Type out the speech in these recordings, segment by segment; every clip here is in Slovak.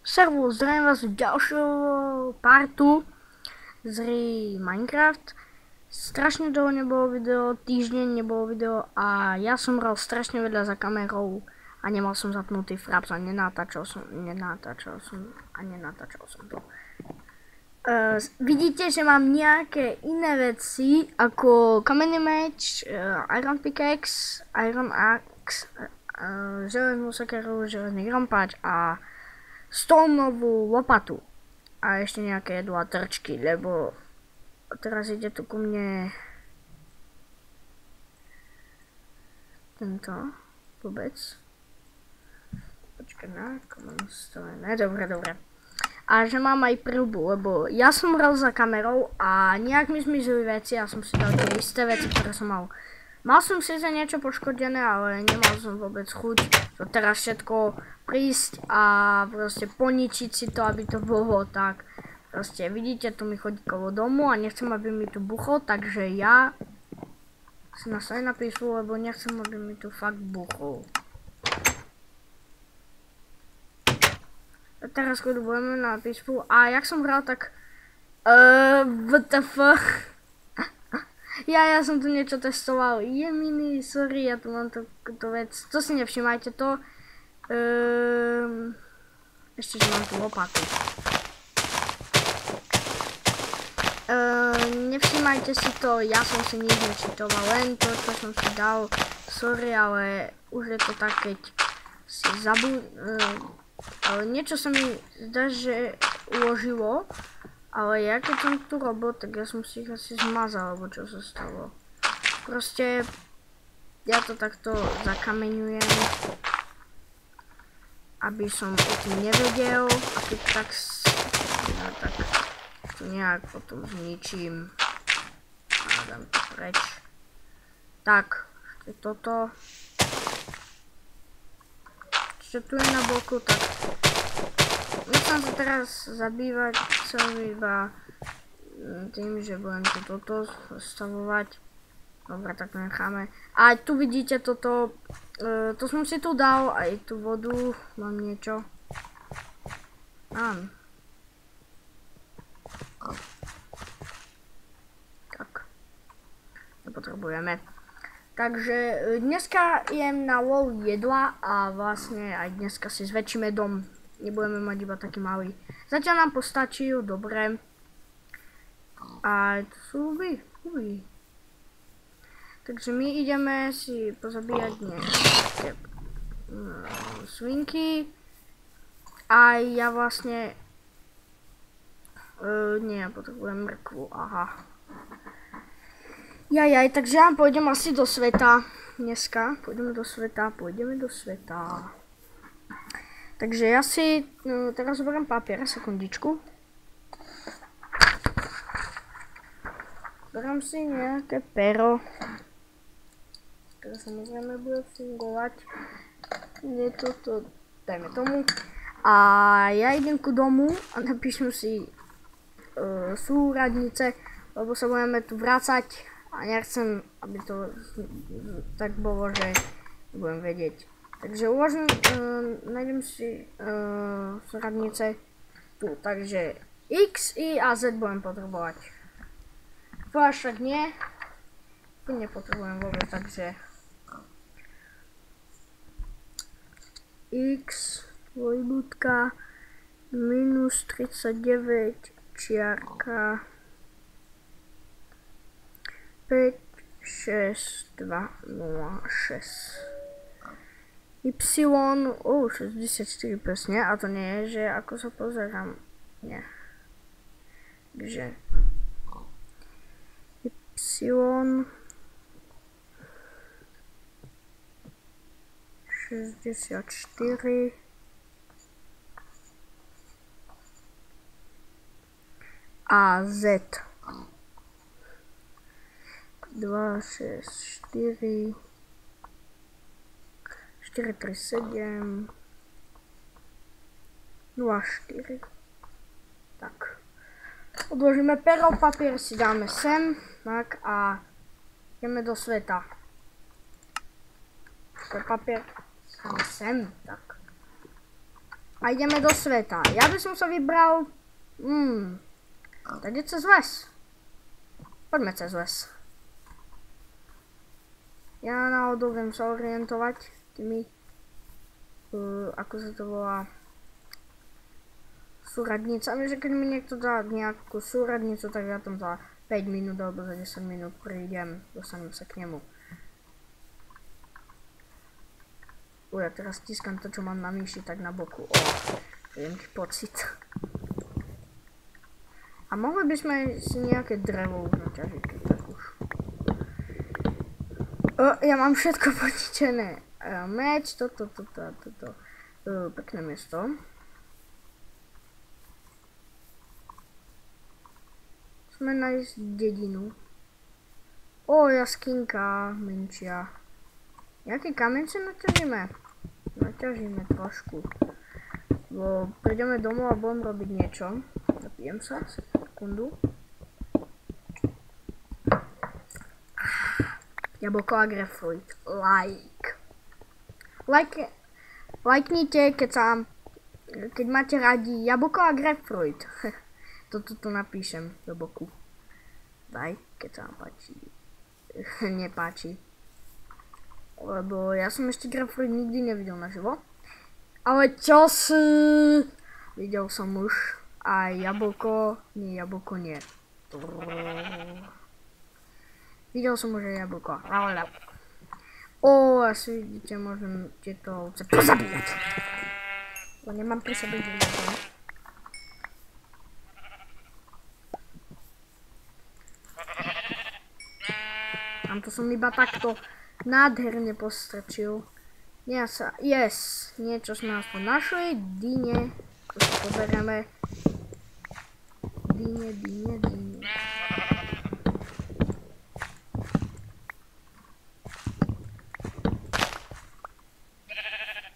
Servus, zdravím vás v ďalšieho partu z hry Minecraft. Strašne dlho nebolo video, týždeň nebolo video a ja som hral strašne veľa za kamerou a nemal som zapnutý fraps a nenatáčal som to. Vidíte, že mám nejaké iné veci ako kamenný meč, iron pickaxe, iron axe, železnú sekeru, železný grompač a stonovú lopatu a ešte nejaké dva trčky, lebo teraz ide tu ku mne tento vôbec. Počkaj, na komu nastavené, dobre. A že mám aj prilbu, lebo ja som hral za kamerou a nejak mi zmizli veci a som si dal tie isté veci, ktoré som mal. Mal som si za niečo poškodené, ale nemal som vôbec chuť to teraz všetko prísť a proste poničiť si to, aby to bolo tak. Proste vidíte, tu mi chodí kolo domu a nechcem, aby mi tu buchol, takže ja si nastavím na písmu, lebo nechcem, aby mi tu fakt buchol. A teraz keď budeme na písmu a jak som hral, tak WTF. Ja som tu niečo testoval. Jeminy, sorry, ja tu mám túto vec. To si nevšimajte to. Ešte, že mám tu lopatu. Nevšimajte si to, ja som si nič nečitoval, len to, čo som si dal. Sorry, ale už je to tak, keď si ale niečo sa mi zdá, že uložilo. Ale ja keď som tu robil, tak ja som si ich asi zmazal, alebo čo sa stalo. Proste ja to takto zakameňujem, aby som o tým nevedel a keď tak to nejak potom zničím a dám to preč. Tak, ešte toto. Ešte tu je na boku, tak nechcem sa teraz zabývať celý iba tým, že budem toto stavovať. Dobre, tak to necháme. A tu vidíte toto, to som si tu dal, aj tú vodu, mám niečo. Mám. Tak. Nepotrebujeme. Takže dneska jem na lol jedla a vlastne aj dneska si zväčšíme dom. Nebudeme mať iba taký malý. Zatiaľ nám postačí, dobre. A to sú huby. Takže my ideme si pozabíjať nejaké svinky. A ja vlastne nie, ja potrebujem mrkvu, aha. Jajaj, takže ja pôjdem asi do sveta dneska. Pôjdeme do sveta. Takže ja si teraz zoberiem papier, sekundičku. Beriem si nejaké pero, ktoré samozrejme bude fungovať. Nie toto, dajme tomu. A ja idem ku domu a napíšem si súradnice, lebo sa budeme tu vrácať a nechcem, aby to tak bolo, že nebudem vedieť. Takže uvažujem, nájdem si súradnice tu, takže X, Y a Z budem potrebovať. To až tak nie, to nepotrebujem vôbec, takže X, dvojbodka, minus 39, čiarka, 5, 6, 2, 0, 6. Y, 64 presne, a to nie je, že ako sa pozerám, nie. Takže Y, 64 a Z 2, 6, 4 4, 3, 7 0, 4. Tak. Odložíme pero, papier si dáme sem, tak a ideme do sveta. To je papier dáme sem, tak. A ideme do sveta. Ja by som sa vybral... tady cez les. Poďme cez les. Ja náhodou viem sa orientovať tými... ako sa to volá... súradnicami, že keď mi niekto dá nejakú súradnicu, tak ja tam za 5 minút alebo za 10 minút prídem, dostanem sa k nemu. Ja teraz stiskam to, čo mám na myši, tak na boku. Príjemný pocit. A mohli by sme si nejaké drevo už naťažiť, tak už. Ja mám všetko potičené. Meč, toto. Pekné miesto. Sme nájsť dedinu. Jaskinka menšia. Jaký kameň si naťažíme? Naťažíme trošku. Prídeme domov a budem robiť niečo. Napijem sa, sekundu. Jablko a grapefruit. Lajknite, keď máte radi jablko a grapefruit. Toto tu napíšem do boku. Keď sa vám páči. Nepáči. Lebo ja som ešte grapefruit nikdy nevidel naživo. Ale čo si? Videl som už aj jablko. Nie, jablko nie. Videl som už aj jablko. Asi vidíte, môžem tieto ovce pozabíjať. Bo nemám pri sebe jablko. Tamto som iba takto nádherne postrčil. Niečo sme aspoň našli. Dyne. To si poberieme. Dyne.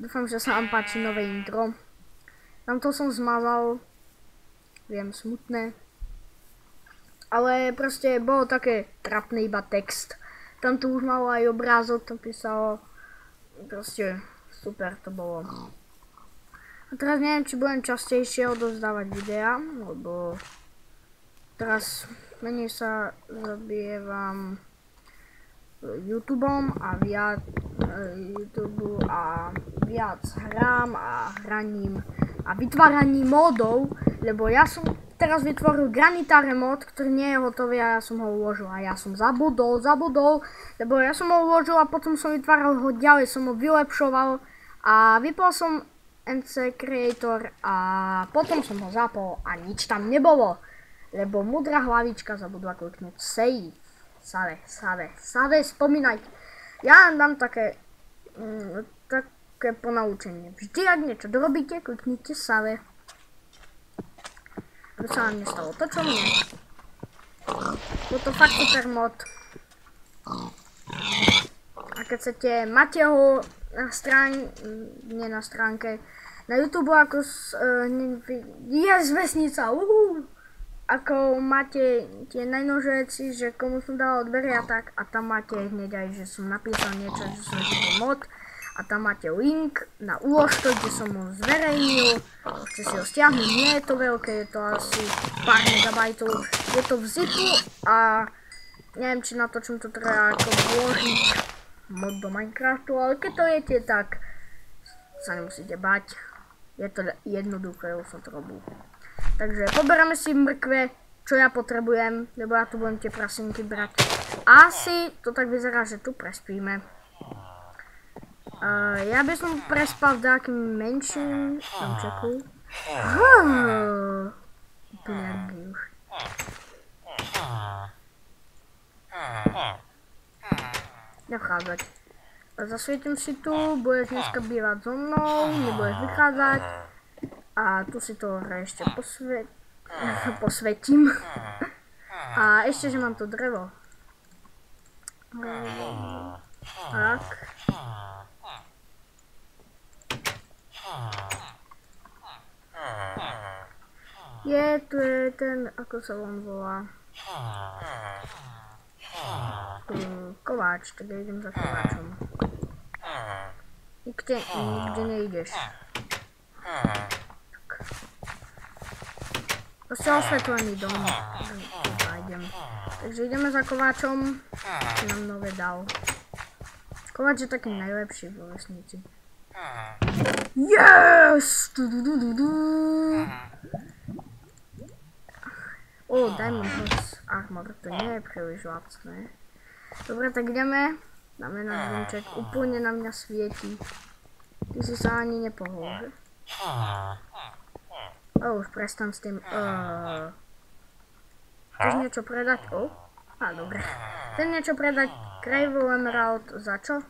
Dúfam, že sa vám páči nové intro. Tamto som zmazal. Viem, smutné. Ale proste bolo také trapné iba text. Tam tu už malo aj obrázok, tam písalo. Proste super to bolo. A teraz neviem, či budem častejšie odovzdávať videá, lebo teraz menej sa zabievam YouTubeom a viac hrám a hraním a vytváraním módov, lebo ja som teraz vytvoril Granitare mod, ktorý nie je hotový a ja som ho uložil a ja som zabudol, lebo ja som ho uložil a potom som vytváral ho ďalej, som ho vylepšoval a vypol som NC Creator a potom som ho zapol a nič tam nebolo, lebo múdra hlavička zabudla kliknúť save. Save, spomínajte. Ja vám dám také ponaučenie. Vždy, ak niečo dorobíte, kliknite save. Aby sa vám nestalo to, čo mne. Bol to fakt super mod. A keď chcete, máte ho na nie na stránke, na YouTube ako vesnica, ako máte tie najnovšie veci, že komu som dal odbery a tak, a tam máte hneď aj, že som napísal niečo, že som vytvoril mod. A tam máte link na uložto, kde som ho zverejnil. Môžete si ho stiahnuť, nie je to veľké, je to asi pár megabajtov. Je to v zipu a neviem, či natočím to treba ako vložiť mod do Minecraftu, ale keď to viete, tak sa nemusíte bať. Je to jednoduché, už som to robil. Takže poberáme si mrkve, čo ja potrebujem, lebo ja tu budem tie prasinky brať. Asi to tak vyzerá, že tu prespíme. Ja by som prespal v takým menším domčeku. Úplne už. Nechádzať. Zasvietím si tu, budeš dneska bývať so mnou, nebudeš vychádzať. A tu si to ešte posvetím. A ešte, že mám to drevo. Tak. Tu je ten, ako sa on volá. Kováč, tak ja idem za kováčom. Nikde nejdeš. Proste osvetlený dom. Takže ideme za kováčom, čo nám nové dal. Kováč je taký najlepší vo vesnici. Yes! Diamond Horse Armor, to nie je príliš lacné. Dobre, tak ideme. Dáme náš domček, úplne na mňa svieti. Ty si sa ani nepohol, že? Už prestan s tým. Chceš niečo predať? Dobre. Chcem niečo predať. Gravel Emerald za čo?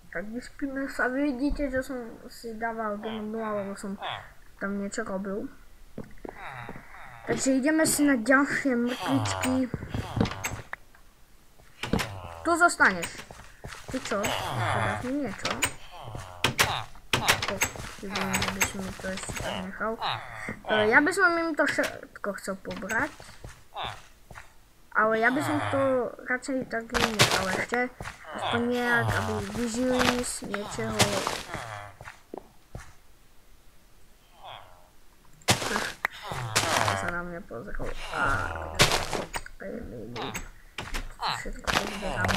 Tak vyspíme sa. Vy vidíte, že som si dával Game 0, lebo som tam niečo robil. Takže ideme si na ďalšie mrkvičky. Tu zostaneš. Ty čo? Podáš mi niečo? By som mi to ešte tak nechal. Ja by som im to všetko chcel pobrať. Ale ja by som to radšej tak nechal ešte. Aspoň nejak, aby vyžili z niečoho. Sa na mňa pozrel. Všetko pozberám.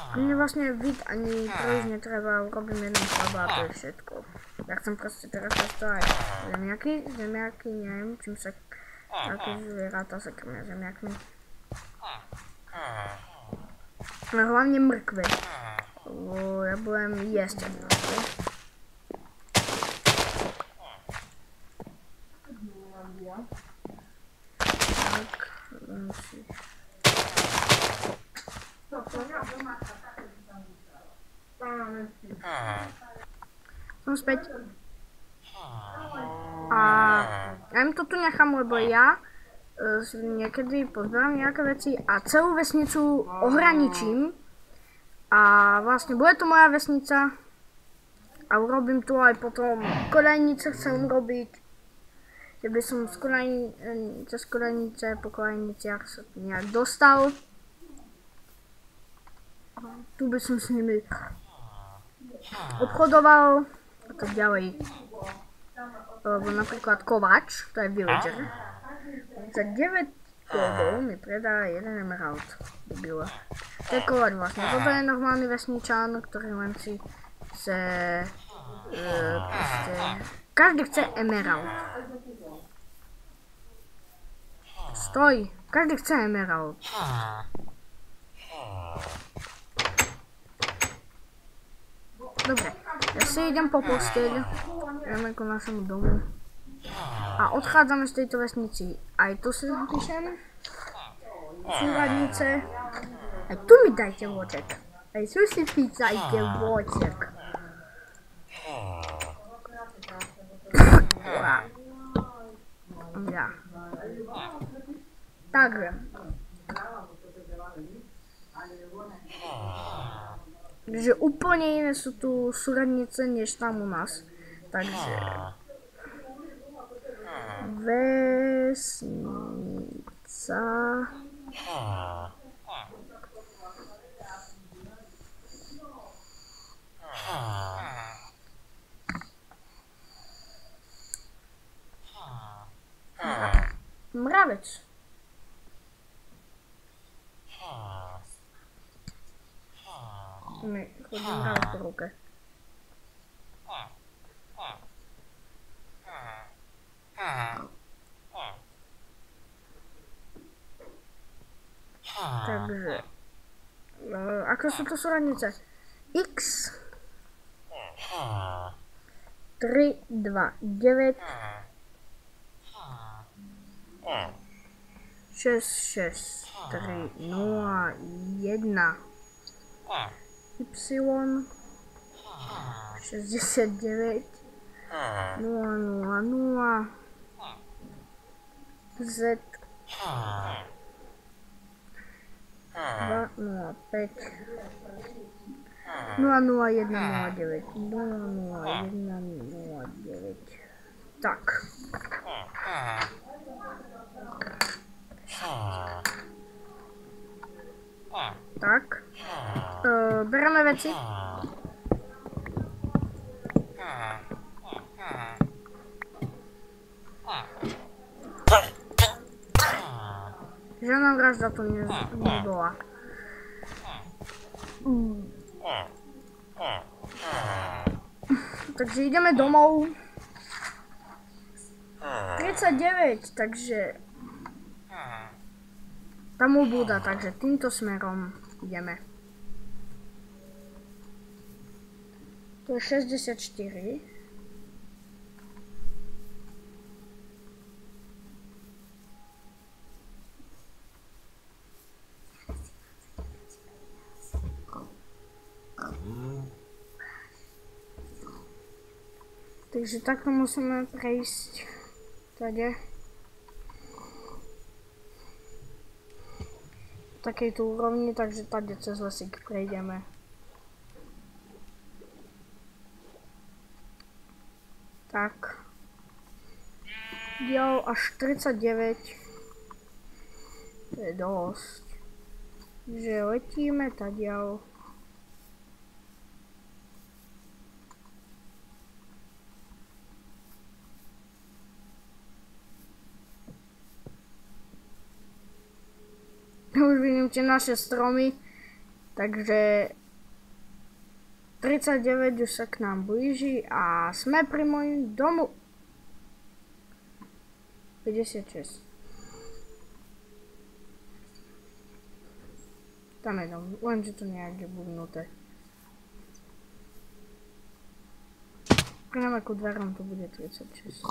A mne vlastne vid ani príliš netreba, urobím jeden chleba a to je všetko. Ja chcem proste teraz pestovať zemiaky, neviem čím sa také zvieratá sa krmia zemiakmi. A hlavne mrkve, lebo ja budem jesť mrkve. Tak, musíš. Som späť. A ja im to tu nechám, lebo ja niekedy pozberám nejaké veci a celú vesnicu ohraničím. A vlastne bude to moja vesnica. A urobím tu aj potom kolejnice chcem robiť. Že by som cez kolejnice po kolejniciach sa nejak dostal. Tu by som s nimi obchodoval a tak ďalej. Lebo napríklad kováč, to je villager. Za 9 kódov mi predá 1 emerald. To je kováč vlastne. Toto je normálny vesničan, ktorý len si chce... Každý chce emerald. Stoj! Každý chce emerald. Dobre, ja si idem po posteľ, ideme ku našemu domu a odchádzame z tejto vesnici. Aj tu si zapíšem súradnice, aj tu mi dajte vôček, aj tu si písajte vôček. Ja. Takže. Takže úplne iné sú tu súradnice, než tam u nás. Takže... Vesnica... Mravec. Mi chodí mravec po ruke. Takže... Ako sú to súradnice? X 3, 2, 9 6, 6, 3, 0, 1 Y 69 0, 0, 0 Z 2, 0, 5 0, 0, 1, 0, 9 0, 0, 1, 0, 9 Tak. Tak. Bereme veci. Žiadna vražda tu nebola. Takže ideme domov. 39, takže tam ubúda, takže týmto smerom ideme. To je 64. Takže takto musíme prejsť tady. V takejto úrovni, takže tady cez lesík prejdeme. Tak. Dial až 49. To je dosť. Takže letíme tadiaľ. Už vidím tie naše stromy, takže 39 už sa k nám blíži a sme pri mojom domu. 56. Tam je dom, lenže to nejak je bubnuté. Priamo ku dverom to bude 36.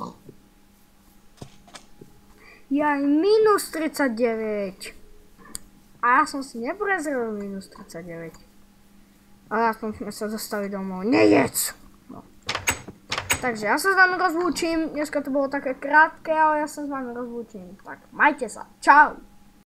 Jaj, minus 39. A ja som si neprezrel minus 39. Ale aspoň sme sa dostali domov. Nejec! No. Takže ja sa s vami rozlúčim. Dneska to bolo také krátke, ale ja sa s vami rozlúčim. Tak majte sa. Čau!